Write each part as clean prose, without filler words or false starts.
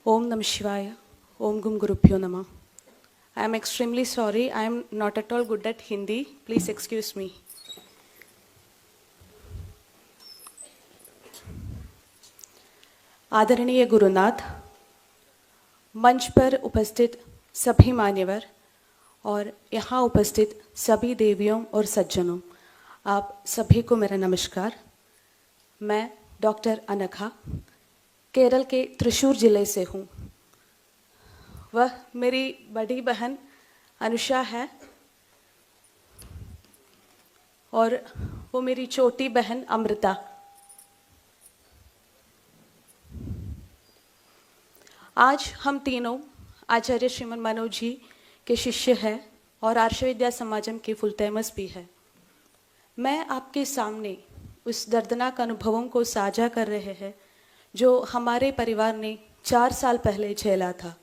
Om Namah Shivaya. Om Gum Gurubhyo Namah. I am extremely sorry. I am not at all good at Hindi. Please excuse me. आदरणीय गुरुनाथ, मंच पर उपस्थित सभी मान्यवर और यहाँ उपस्थित सभी देवियों और सज्जनों, आप सभी को मेरा नमस्कार। मैं डॉक्टर अनघा केरल के त्रिशूर जिले से हूँ। वह मेरी बड़ी बहन अनुषा है और वो मेरी छोटी बहन अमृता। आज हम तीनों आचार्य श्रीमन मनोज जी के शिष्य हैं और आर्ष विद्या समाजम के फुल टाइमर्स भी है। मैं आपके सामने उस दर्दनाक अनुभवों को साझा कर रहे हैं जो हमारे परिवार ने 4 साल पहले झेला था।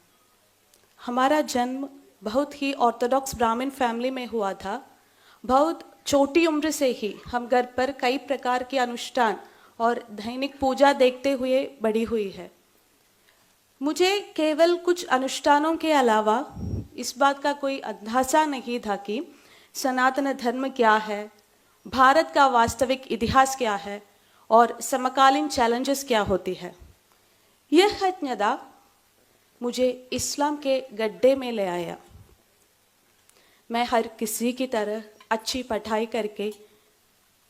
हमारा जन्म बहुत ही ऑर्थोडॉक्स ब्राह्मण फैमिली में हुआ था। बहुत छोटी उम्र से ही हम घर पर कई प्रकार के अनुष्ठान और दैनिक पूजा देखते हुए बड़ी हुई है। मुझे केवल कुछ अनुष्ठानों के अलावा इस बात का कोई अंदाजा नहीं था कि सनातन धर्म क्या है, भारत का वास्तविक इतिहास क्या है और समकालीन चैलेंजेस क्या होती है। यह अज्ञाता मुझे इस्लाम के गड्ढे में ले आया। मैं हर किसी की तरह अच्छी पढ़ाई करके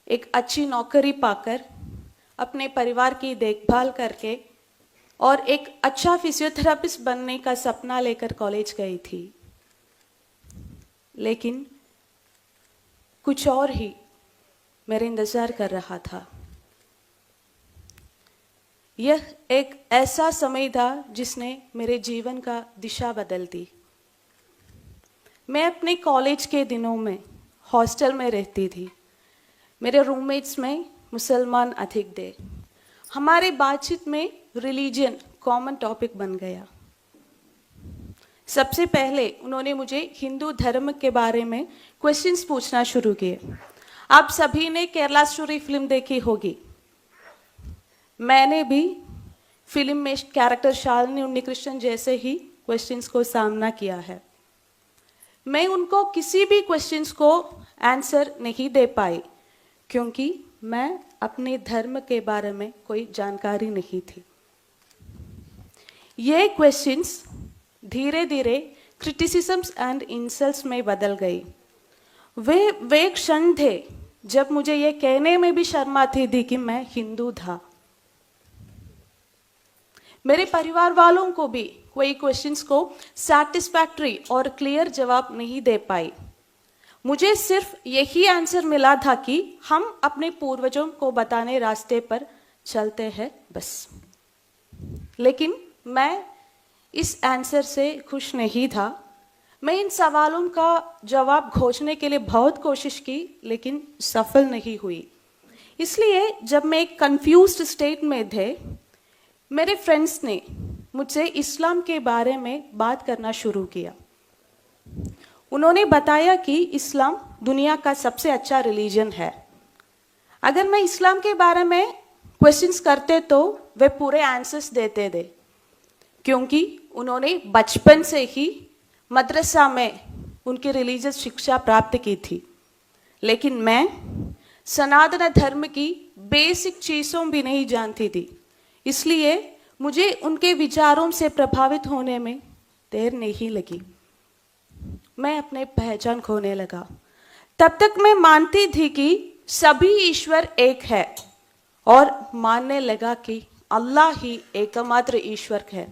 एक अच्छी नौकरी पाकर अपने परिवार की देखभाल करके और एक अच्छा फिजियोथेरेपिस्ट बनने का सपना लेकर कॉलेज गई थी, लेकिन कुछ और ही मेरे इंतजार कर रहा था। यह एक ऐसा समय था जिसने मेरे जीवन का दिशा बदल दी। मैं अपने कॉलेज के दिनों में हॉस्टल में रहती थी। मेरे रूममेट्स में मुसलमान अधिक थे। हमारे बातचीत में रिलीजन कॉमन टॉपिक बन गया। सबसे पहले उन्होंने मुझे हिंदू धर्म के बारे में क्वेश्चंस पूछना शुरू किए। आप सभी ने केरला स्टोरी फिल्म देखी होगी। मैंने भी फिल्म में कैरेक्टर शालिनी उन्नीकृष्णन जैसे ही क्वेश्चंस को सामना किया है। मैं उनको किसी भी क्वेश्चंस को आंसर नहीं दे पाई क्योंकि मैं अपने धर्म के बारे में कोई जानकारी नहीं थी। ये क्वेश्चंस धीरे धीरे क्रिटिसिज्म्स एंड इंसल्ट्स में बदल गई। वे क्षण थे जब मुझे ये कहने में भी शर्म आती थी कि मैं हिंदू था। मेरे परिवार वालों को भी कोई क्वेश्चंस को सैटिस्फैक्टरी और क्लियर जवाब नहीं दे पाई। मुझे सिर्फ यही आंसर मिला था कि हम अपने पूर्वजों को बताने रास्ते पर चलते हैं बस। लेकिन मैं इस आंसर से खुश नहीं था। मैं इन सवालों का जवाब खोजने के लिए बहुत कोशिश की लेकिन सफल नहीं हुई। इसलिए जब मैं एक कंफ्यूज्ड स्टेट में थे, मेरे फ्रेंड्स ने मुझसे इस्लाम के बारे में बात करना शुरू किया। उन्होंने बताया कि इस्लाम दुनिया का सबसे अच्छा रिलीजन है। अगर मैं इस्लाम के बारे में क्वेश्चंस करते तो वे पूरे आंसर्स देते थे क्योंकि उन्होंने बचपन से ही मदरसा में उनकी रिलीजियस शिक्षा प्राप्त की थी। लेकिन मैं सनातन धर्म की बेसिक चीज़ों भी नहीं जानती थी। इसलिए मुझे उनके विचारों से प्रभावित होने में देर नहीं लगी। मैं अपने पहचान खोने लगा। तब तक मैं मानती थी कि सभी ईश्वर एक है और मानने लगा कि अल्लाह ही एकमात्र ईश्वर है।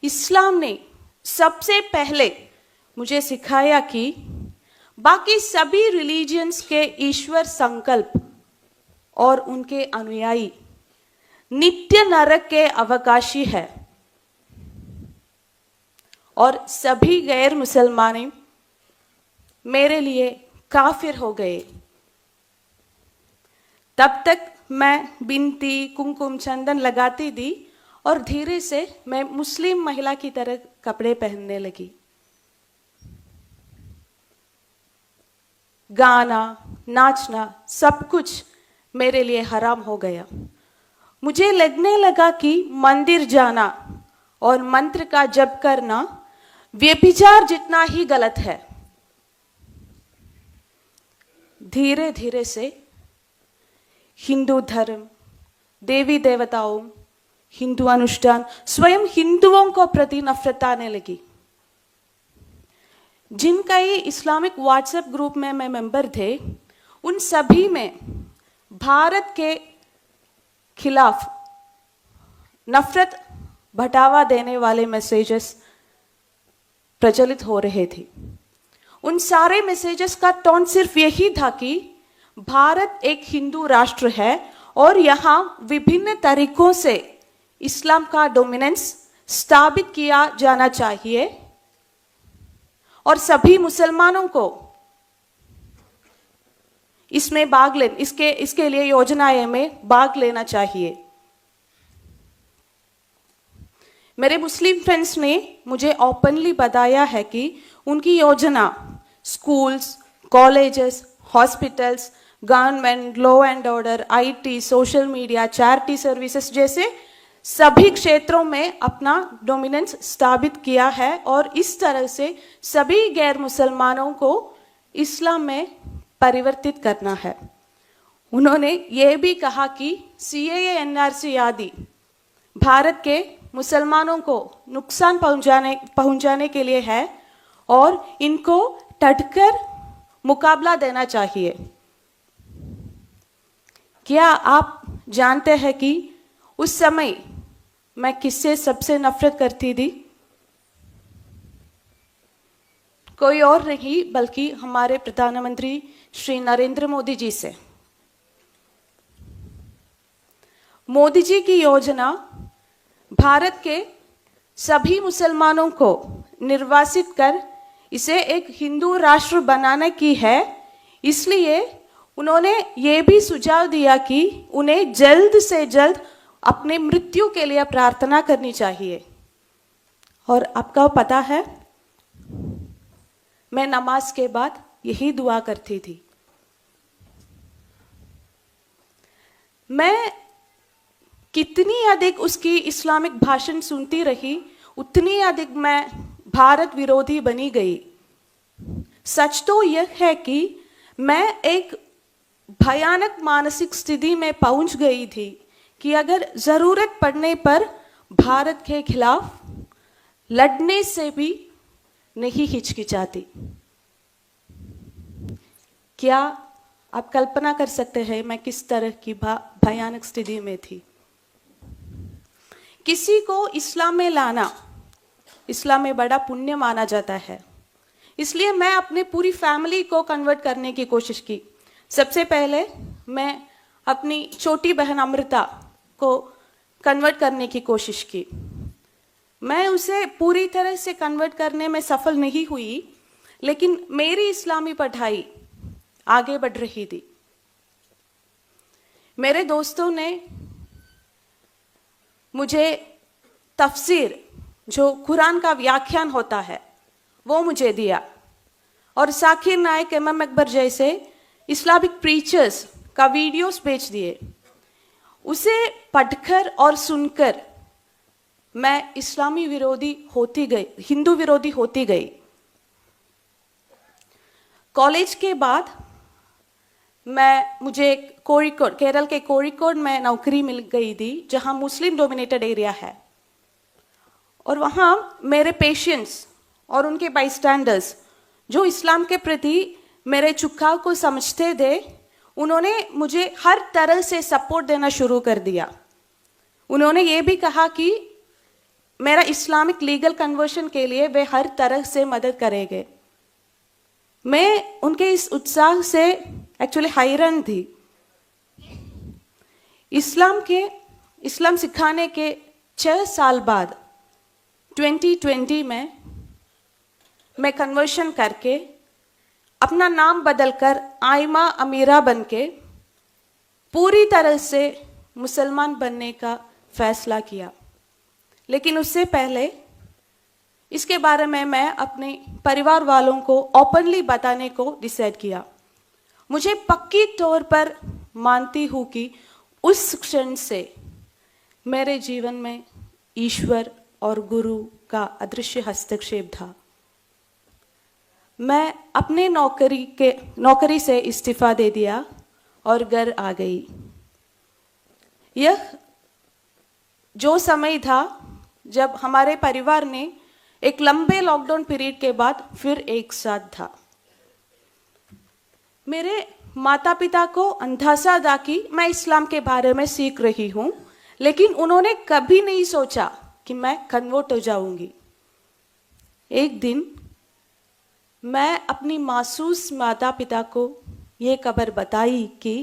इस्लाम ने सबसे पहले मुझे सिखाया कि बाकी सभी रिलीजियंस के ईश्वर संकल्प और उनके अनुयायी नित्य नरक के अवकाशी है और सभी गैर मुसलमान मेरे लिए काफिर हो गए। तब तक मैं बिनती, कुमकुम, चंदन लगाती थी और धीरे से मैं मुस्लिम महिला की तरह कपड़े पहनने लगी। गाना, नाचना सब कुछ मेरे लिए हराम हो गया। मुझे लगने लगा कि मंदिर जाना और मंत्र का जप करना व्यभिचार जितना ही गलत है। धीरे धीरे से हिंदू धर्म, देवी देवताओं, हिंदू अनुष्ठान, स्वयं हिंदुओं को प्रति नफरत आने लगी। जिनका ये इस्लामिक व्हाट्सएप ग्रुप में मैं मेंबर थे, उन सभी में भारत के खिलाफ नफरत बढ़ावा देने वाले मैसेजेस प्रचलित हो रहे थे। उन सारे मैसेजेस का टोन सिर्फ यही था कि भारत एक हिंदू राष्ट्र है और यहाँ विभिन्न तरीकों से इस्लाम का डोमिनेंस स्थापित किया जाना चाहिए और सभी मुसलमानों को इसमें इसके लिए योजनाएं में भाग लेना चाहिए। मेरे मुस्लिम फ्रेंड्स ने मुझे ओपनली बताया है कि उनकी योजना schools, colleges, hospitals, government, law and order, IT, social media, charity services जैसे सभी क्षेत्रों में अपना डोमिनेंस स्थापित किया है और इस तरह से सभी गैर मुसलमानों को इस्लाम में परिवर्तित करना है। उन्होंने ये भी कहा कि सीएए, एनआरसी आदि भारत के मुसलमानों को नुकसान पहुंचाने के लिए है और इनको डटकर मुकाबला देना चाहिए। क्या आप जानते हैं कि उस समय मैं किससे सबसे नफरत करती थी? कोई और नहीं बल्कि हमारे प्रधानमंत्री श्री नरेंद्र मोदी जी से। मोदी जी की योजना भारत के सभी मुसलमानों को निर्वासित कर इसे एक हिंदू राष्ट्र बनाने की है। इसलिए उन्होंने ये भी सुझाव दिया कि उन्हें जल्द से जल्द अपने मृत्यु के लिए प्रार्थना करनी चाहिए। और आपको पता है, मैं नमाज के बाद यही दुआ करती थी। मैं कितनी अधिक उसकी इस्लामिक भाषण सुनती रही, उतनी अधिक मैं भारत विरोधी बनी गई। सच तो यह है कि मैं एक भयानक मानसिक स्थिति में पहुंच गई थी कि अगर जरूरत पड़ने पर भारत के खिलाफ लड़ने से भी नहीं हिचकिचाती। क्या आप कल्पना कर सकते हैं मैं किस तरह की भयानक स्थिति में थी? किसी को इस्लाम में लाना इस्लाम में बड़ा पुण्य माना जाता है, इसलिए मैं अपने पूरी फैमिली को कन्वर्ट करने की कोशिश की। सबसे पहले मैं अपनी छोटी बहन अमृता को कन्वर्ट करने की कोशिश की। मैं उसे पूरी तरह से कन्वर्ट करने में सफल नहीं हुई, लेकिन मेरी इस्लामी पढ़ाई आगे बढ़ रही थी। मेरे दोस्तों ने मुझे तफसीर, जो कुरान का व्याख्यान होता है, वो मुझे दिया और साकिर नायक, एमएम अकबर जैसे इस्लामिक प्रीचर्स का वीडियोस भेज दिए। उसे पढ़कर और सुनकर मैं इस्लामी विरोधी होती गई, हिंदू विरोधी होती गई। कॉलेज के बाद मुझे कोड़िकोड, केरल के कोड़िकोड में नौकरी मिल गई थी, जहां मुस्लिम डोमिनेटेड एरिया है। और वहाँ मेरे पेशेंट्स और उनके बाईस्टैंडर्स जो इस्लाम के प्रति मेरे झुकाव को समझते थे, उन्होंने मुझे हर तरह से सपोर्ट देना शुरू कर दिया। उन्होंने ये भी कहा कि मेरा इस्लामिक लीगल कन्वर्शन के लिए वे हर तरह से मदद करेंगे। मैं उनके इस उत्साह से एक्चुअली हैरान थी। इस्लाम सिखाने के 6 साल बाद 2020 में मैं कन्वर्शन करके अपना नाम बदलकर आयमा अमीरा बनके पूरी तरह से मुसलमान बनने का फैसला किया। लेकिन उससे पहले इसके बारे में मैं अपने परिवार वालों को ओपनली बताने को डिसाइड किया। मुझे पक्की तौर पर मानती हूँ कि उस क्षण से मेरे जीवन में ईश्वर और गुरु का अदृश्य हस्तक्षेप था। मैं अपने नौकरी से इस्तीफा दे दिया और घर आ गई। यह जो समय था जब हमारे परिवार ने एक लंबे लॉकडाउन पीरियड के बाद फिर एक साथ था। मेरे माता पिता को अंदाजा था कि मैं इस्लाम के बारे में सीख रही हूँ, लेकिन उन्होंने कभी नहीं सोचा कि मैं कन्वर्ट हो जाऊंगी। एक दिन मैं अपनी मासूस माता पिता को ये खबर बताई कि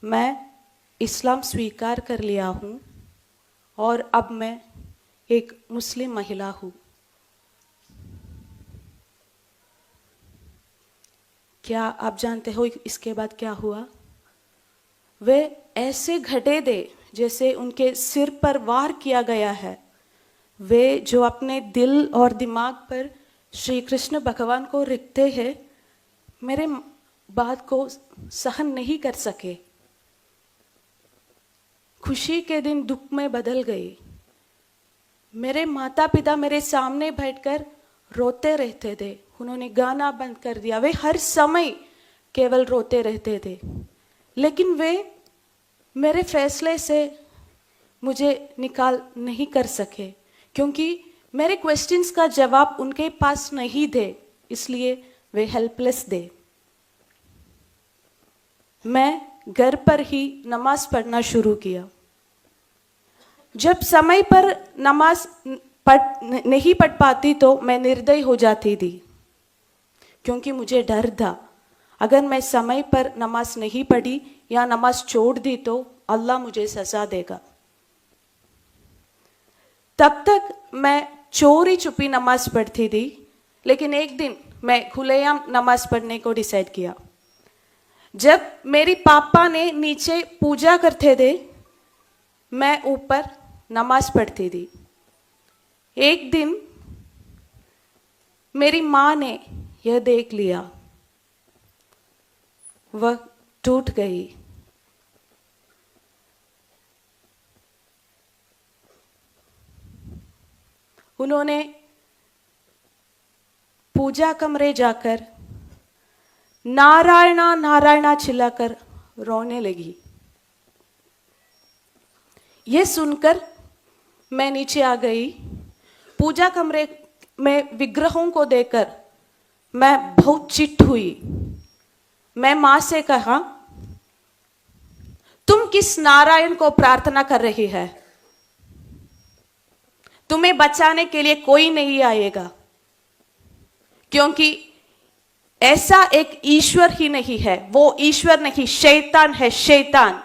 मैं इस्लाम स्वीकार कर लिया हूँ और अब मैं एक मुस्लिम महिला हूँ। क्या आप जानते हो इसके बाद क्या हुआ? वे ऐसे घटे थे जैसे उनके सिर पर वार किया गया है। वे जो अपने दिल और दिमाग पर श्री कृष्ण भगवान को रखते हैं, मेरे बात को सहन नहीं कर सके। खुशी के दिन दुख में बदल गई। मेरे माता पिता मेरे सामने बैठकर रोते रहते थे। उन्होंने गाना बंद कर दिया। वे हर समय केवल रोते रहते थे, लेकिन वे मेरे फैसले से मुझे निकाल नहीं कर सके, क्योंकि मेरे क्वेश्चंस का जवाब उनके पास नहीं थे, इसलिए वे हेल्पलेस थे। मैं घर पर ही नमाज पढ़ना शुरू किया। जब समय पर नमाज नहीं पढ़ पाती तो मैं निर्दयी हो जाती थी, क्योंकि मुझे डर था अगर मैं समय पर नमाज नहीं पढ़ी या नमाज छोड़ दी तो अल्लाह मुझे सजा देगा। तब तक मैं चोरी छुपी नमाज पढ़ती थी, लेकिन एक दिन मैं खुलेआम नमाज पढ़ने को डिसाइड किया। जब मेरी पापा ने नीचे पूजा करते थे, मैं ऊपर नमाज पढ़ती थी। एक दिन मेरी माँ ने यह देख लिया। वह टूट गई। उन्होंने पूजा कमरे जाकर नारायणा नारायणा चिल्लाकर रोने लगी। यह सुनकर मैं नीचे आ गई। पूजा कमरे में विग्रहों को देखकर मैं बहुत चिढ़ हुई। मैं मां से कहा, तुम किस नारायण को प्रार्थना कर रही है? तुम्हें बचाने के लिए कोई नहीं आएगा, क्योंकि ऐसा एक ईश्वर ही नहीं है। वो ईश्वर नहीं, शैतान है, शैतान।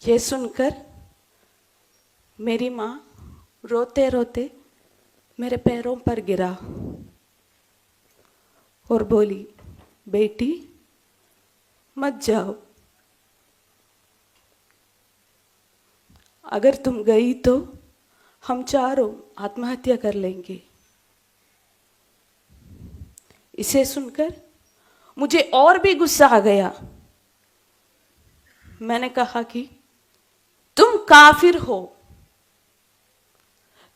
ये सुनकर मेरी मां रोते रोते मेरे पैरों पर गिरा और बोली, बेटी मत जाओ। अगर तुम गई तो हम चारों आत्महत्या कर लेंगे। इसे सुनकर मुझे और भी गुस्सा आ गया। मैंने कहा कि तुम काफिर हो,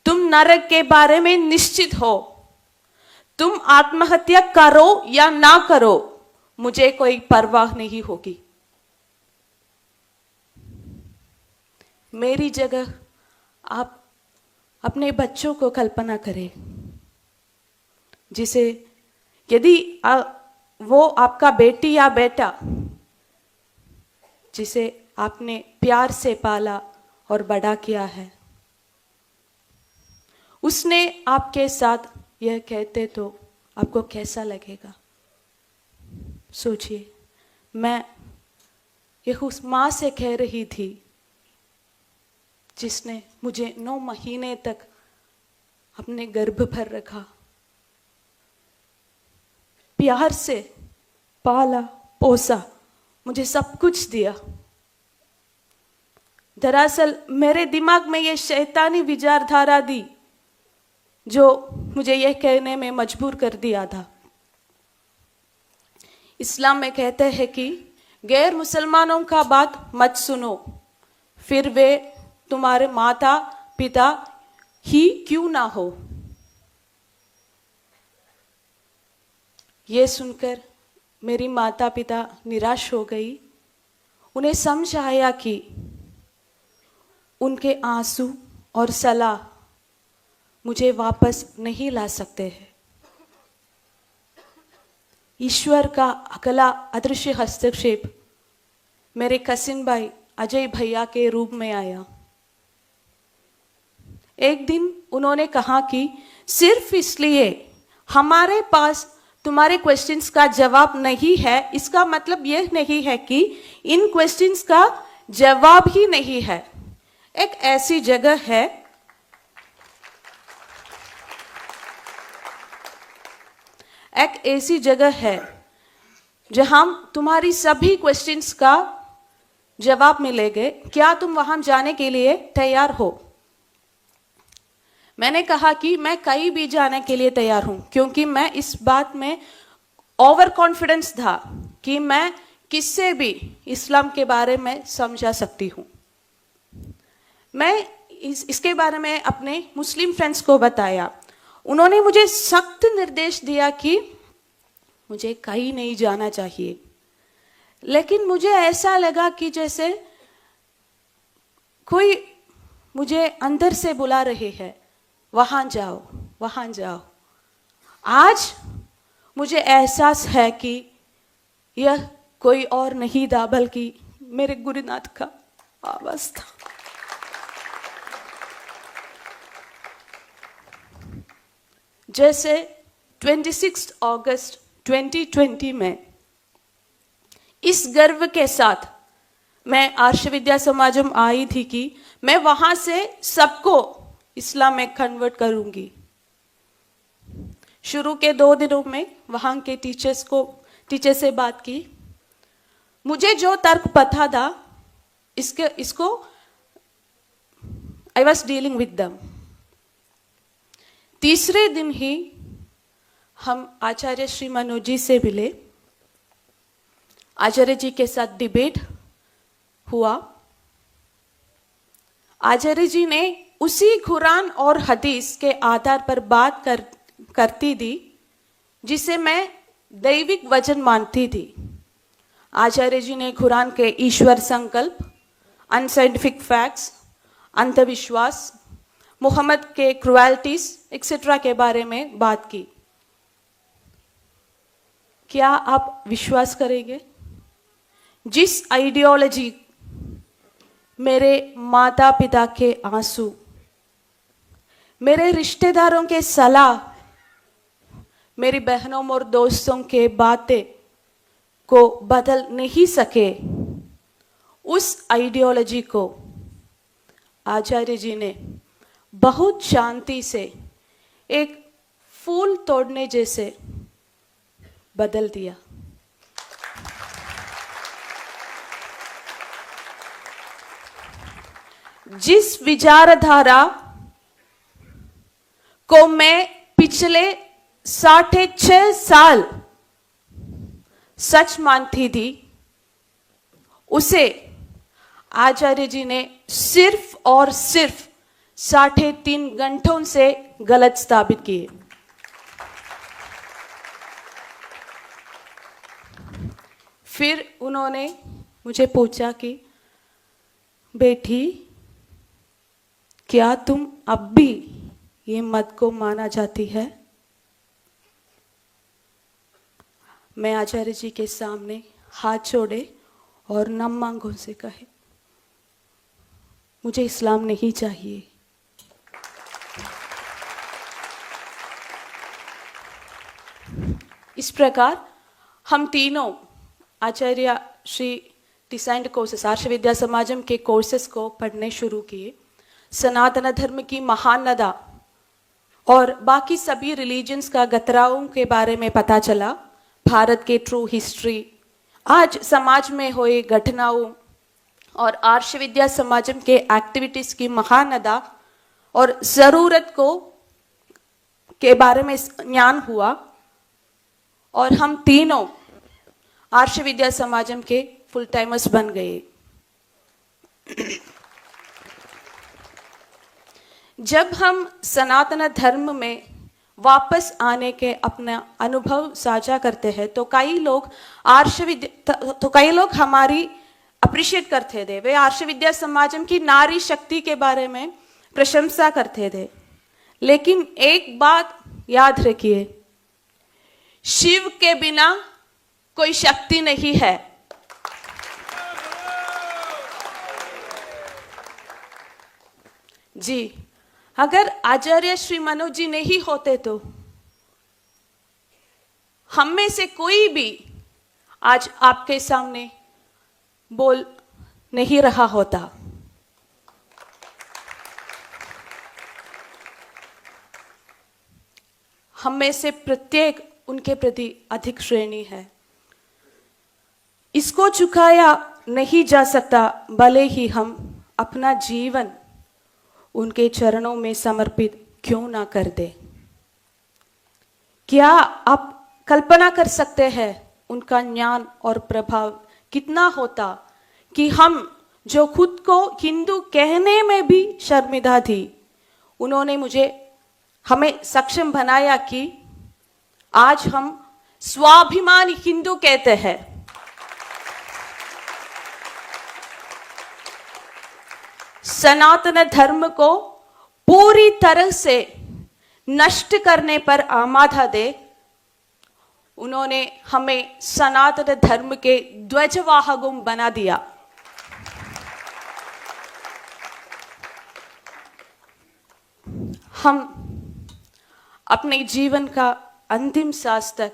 तुम नरक के बारे में निश्चित हो। तुम आत्महत्या करो या ना करो, मुझे कोई परवाह नहीं होगी। मेरी जगह आप अपने बच्चों को कल्पना करें, जिसे यदि वो आपका बेटी या बेटा जिसे आपने प्यार से पाला और बड़ा किया है, उसने आपके साथ यह कहते तो आपको कैसा लगेगा? सोचिए। मैं यह उस माँ से कह रही थी जिसने मुझे 9 महीने तक अपने गर्भ पर रखा, प्यार से पाला पोसा, मुझे सब कुछ दिया। दरअसल मेरे दिमाग में ये शैतानी विचारधारा दी जो मुझे यह कहने में मजबूर कर दिया था। इस्लाम में कहते हैं कि गैर मुसलमानों का बात मत सुनो, फिर वे तुम्हारे माता पिता ही क्यों ना हो। ये सुनकर मेरी माता पिता निराश हो गई। उन्हें समझ आया कि उनके आंसू और सलाह मुझे वापस नहीं ला सकते हैं। ईश्वर का अगला अदृश्य हस्तक्षेप मेरे कसिन भाई अजय भैया के रूप में आया। एक दिन उन्होंने कहा कि सिर्फ इसलिए हमारे पास तुम्हारे क्वेश्चंस का जवाब नहीं है, इसका मतलब यह नहीं है कि इन क्वेश्चंस का जवाब ही नहीं है। एक ऐसी जगह है जहां तुम्हारी सभी क्वेश्चंस का जवाब मिलेंगे। क्या तुम वहां जाने के लिए तैयार हो? मैंने कहा कि मैं कहीं भी जाने के लिए तैयार हूं, क्योंकि मैं इस बात में ओवर कॉन्फिडेंस था कि मैं किससे भी इस्लाम के बारे में समझा सकती हूं। मैं इसके बारे में अपने मुस्लिम फ्रेंड्स को बताया। उन्होंने मुझे सख्त निर्देश दिया कि मुझे कहीं नहीं जाना चाहिए, लेकिन मुझे ऐसा लगा कि जैसे कोई मुझे अंदर से बुला रहे हैं, वहां जाओ, वहां जाओ। आज मुझे एहसास है कि यह कोई और नहीं था, बल्कि मेरे गुरुनाथ का आवाज था। जैसे 26 अगस्त 2020 में इस गर्व के साथ मैं आर्ष विद्या समाजम आई थी कि मैं वहां से सबको इस्लाम में कन्वर्ट करूंगी। शुरू के 2 दिनों में वहां के टीचर से बात की। मुझे जो तर्क पता था इसको I was dealing with them. तीसरे दिन ही हम आचार्य श्री मनोज जी से मिले। आचार्य जी के साथ डिबेट हुआ। आचार्य जी ने उसी कुरान और हदीस के आधार पर बात करती थी जिसे मैं दैविक वचन मानती थी। आचार्य जी ने कुरान के ईश्वर संकल्प, अनसाइंटिफिक फैक्ट्स, अंधविश्वास, मोहम्मद के क्रुएल्टीज एक्सेट्रा के बारे में बात की। क्या आप विश्वास करेंगे, जिस आइडियोलॉजी मेरे माता पिता के आंसू, मेरे रिश्तेदारों के सलाह, मेरी बहनों और दोस्तों के बातें को बदल नहीं सके, उस आइडियोलॉजी को आचार्य जी ने बहुत शांति से एक फूल तोड़ने जैसे बदल दिया। जिस विचारधारा को मैं पिछले 6.5 साल सच मानती थी, उसे आचार्य जी ने सिर्फ और सिर्फ 3.5 घंटों से गलत साबित किए। फिर उन्होंने मुझे पूछा कि बेटी, क्या तुम अब भी ये मत को माना जाती है? मैं आचार्य जी के सामने हाथ जोड़े और नम आंखों से कहे, मुझे इस्लाम नहीं चाहिए। इस प्रकार हम तीनों आचार्य श्री डिसाइंड कोर्सेस, आर्ष विद्या समाजम के कोर्सेस को पढ़ने शुरू किए। सनातन धर्म की महानदा और बाकी सभी रिलीजन्स का गतराओं के बारे में पता चला। भारत के ट्रू हिस्ट्री, आज समाज में हुए घटनाओं और आर्ष विद्या समाजम के एक्टिविटीज की महानदा और जरूरत को के बारे में ज्ञान हुआ। और हम तीनों आर्ष विद्या समाजम के फुल टाइमर्स बन गए। जब हम सनातन धर्म में वापस आने के अपना अनुभव साझा करते हैं तो कई लोग हमारी अप्रिशिएट करते थे। वे आर्ष विद्या समाजम की नारी शक्ति के बारे में प्रशंसा करते थे। लेकिन एक बात याद रखिए, शिव के बिना कोई शक्ति नहीं है। जी, अगर आचार्य श्री मनोज जी नहीं होते तो हम में से कोई भी आज आपके सामने बोल नहीं रहा होता। हम में से प्रत्येक उनके प्रति अधिक श्रेणी है। इसको चुकाया नहीं जा सकता, भले ही हम अपना जीवन उनके चरणों में समर्पित क्यों ना कर दे। क्या आप कल्पना कर सकते हैं उनका ज्ञान और प्रभाव कितना होता कि हम जो खुद को हिंदू कहने में भी शर्मिंदा थी, उन्होंने हमें सक्षम बनाया कि आज हम स्वाभिमानी हिंदू कहते हैं। सनातन धर्म को पूरी तरह से नष्ट करने पर आमादा दे उन्होंने हमें सनातन धर्म के ध्वजवाहकों बना दिया। हम अपने जीवन का अंतिम सांस तक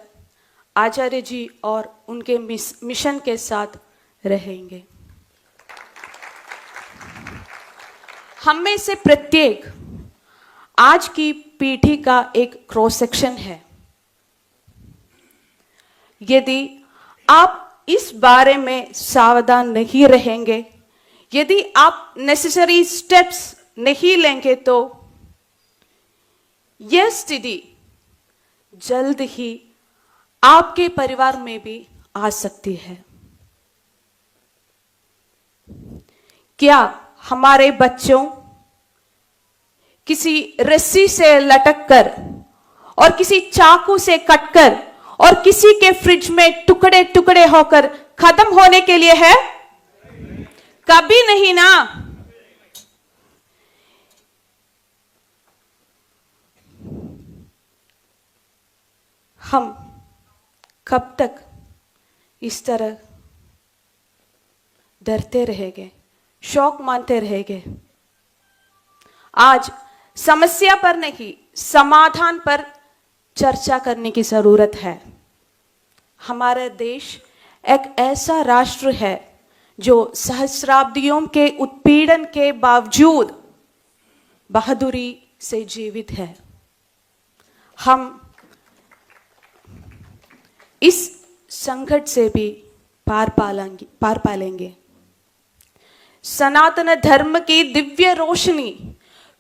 आचार्य जी और उनके मिशन के साथ रहेंगे। हम में से प्रत्येक आज की पीढ़ी का एक क्रॉस सेक्शन है। यदि आप इस बारे में सावधान नहीं रहेंगे, यदि आप नेसेसरी स्टेप्स नहीं लेंगे तो यह स्थिति जल्द ही आपके परिवार में भी आ सकती है। क्या हमारे बच्चों किसी रस्सी से लटककर और किसी चाकू से कटकर और किसी के फ्रिज में टुकड़े टुकड़े होकर खत्म होने के लिए है? कभी नहीं ना। हम कब तक इस तरह डरते रहेंगे, शौक मानते रहेंगे? आज समस्या पर नहीं, समाधान पर चर्चा करने की जरूरत है। हमारा देश एक ऐसा राष्ट्र है जो सहस्राब्दियों के उत्पीड़न के बावजूद बहादुरी से जीवित है। हम इस संकट से भी पार पालेंगे। सनातन धर्म की दिव्य रोशनी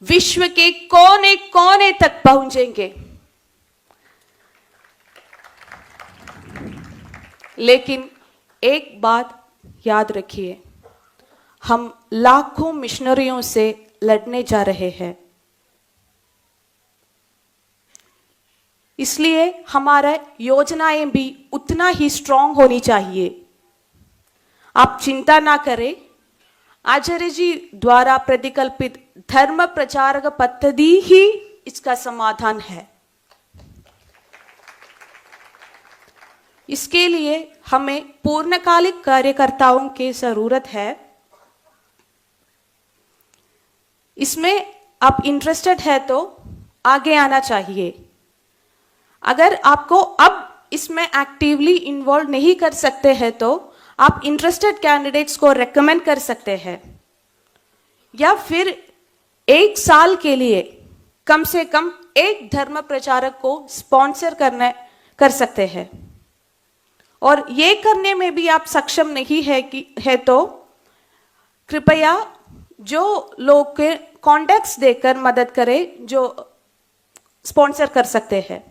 विश्व के कोने कोने तक पहुंचेंगे। लेकिन एक बात याद रखिए, हम लाखों मिशनरियों से लड़ने जा रहे हैं। इसलिए हमारा योजनाएं भी उतना ही स्ट्रांग होनी चाहिए। आप चिंता ना करें, आचार्य जी द्वारा प्रतिकल्पित धर्म प्रचारक पद्धति ही इसका समाधान है। इसके लिए हमें पूर्णकालिक कार्यकर्ताओं की जरूरत है। इसमें आप इंटरेस्टेड है तो आगे आना चाहिए। अगर आपको अब इसमें एक्टिवली इन्वॉल्व नहीं कर सकते हैं तो आप इंटरेस्टेड कैंडिडेट्स को रेकमेंड कर सकते हैं, या फिर 1 साल के लिए कम से कम एक धर्म प्रचारक को स्पॉन्सर कर सकते हैं। और ये करने में भी आप सक्षम नहीं है तो कृपया जो लोग के कॉन्टैक्ट्स देकर मदद करें जो स्पॉन्सर कर सकते हैं।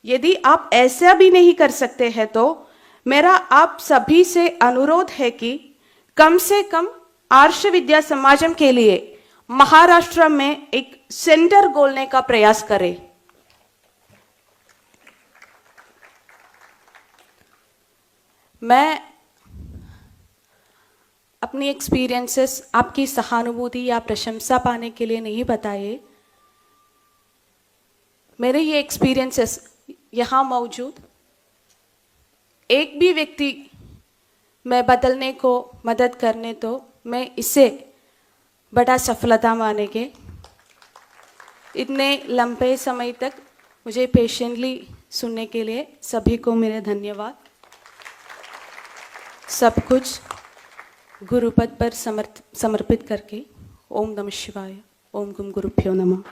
यदि आप ऐसा भी नहीं कर सकते हैं तो मेरा आप सभी से अनुरोध है कि कम से कम आर्ष विद्या समाजम के लिए महाराष्ट्र में एक सेंटर खोलने का प्रयास करें। मैं अपनी एक्सपीरियंसेस आपकी सहानुभूति या प्रशंसा पाने के लिए नहीं बताए। मेरे ये एक्सपीरियंसेस यहाँ मौजूद एक भी व्यक्ति मैं बदलने को मदद करने तो मैं इसे बड़ा सफलता मानेंगे। इतने लंबे समय तक मुझे पेशेंटली सुनने के लिए सभी को मेरे धन्यवाद। सब कुछ गुरुपद पर समर्पित करके ओम नमः शिवाय, ओम गुम गुरुभ्यो नमः।